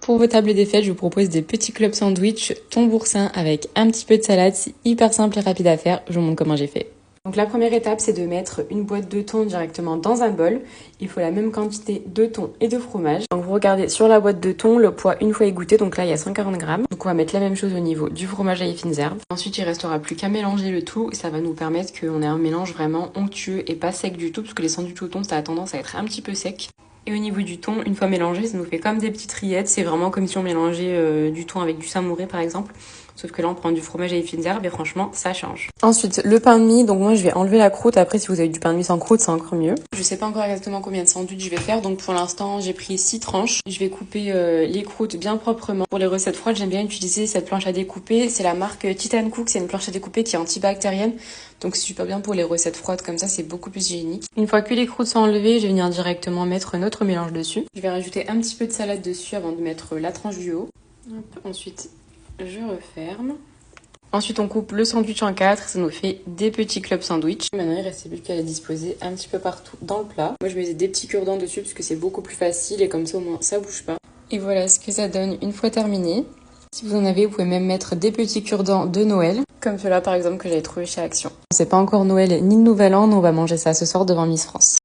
Pour vos tables des fêtes, je vous propose des petits clubs sandwich thon boursin avec un petit peu de salade. C'est hyper simple et rapide à faire. Je vous montre comment j'ai fait. Donc la première étape, c'est de mettre une boîte de thon directement dans un bol. Il faut la même quantité de thon et de fromage. Donc vous regardez sur la boîte de thon le poids une fois égoutté. Donc là, il y a 140 grammes. Donc on va mettre la même chose au niveau du fromage à les fines herbes. Ensuite, il restera plus qu'à mélanger le tout. Ça va nous permettre qu'on ait un mélange vraiment onctueux et pas sec du tout, parce que les sandwichs au thon, ça a tendance à être un petit peu sec. Et au niveau du thon, une fois mélangé, ça nous fait comme des petites rillettes. C'est vraiment comme si on mélangeait du thon avec du samouré par exemple. Sauf que là, on prend du fromage à les fines herbes et franchement, ça change. Ensuite, le pain de mie. Donc moi, je vais enlever la croûte. Après, si vous avez du pain de mie sans croûte, c'est encore mieux. Je sais pas encore exactement combien de sandwichs je vais faire. Donc pour l'instant, j'ai pris 6 tranches. Je vais couper les croûtes bien proprement. Pour les recettes froides, j'aime bien utiliser cette planche à découper. C'est la marque Titan Cook. C'est une planche à découper qui est antibactérienne. Donc c'est super bien pour les recettes froides. Comme ça, c'est beaucoup plus hygiénique. Une fois que les croûtes sont enlevées, je vais venir directement mettre notre mélange dessus. Je vais rajouter un petit peu de salade dessus avant de mettre la tranche du haut. Hop. Ensuite, je referme. Ensuite, on coupe le sandwich en 4, ça nous fait des petits clubs sandwich. Maintenant, il reste plus qu'à les disposer un petit peu partout dans le plat. Moi, je mets des petits cure-dents dessus parce que c'est beaucoup plus facile et comme ça, au moins, ça bouge pas. Et voilà ce que ça donne une fois terminé. Si vous en avez, vous pouvez même mettre des petits cure-dents de Noël, comme ceux-là par exemple que j'avais trouvé chez Action. C'est pas encore Noël ni le Nouvel An, mais on va manger ça ce soir devant Miss France.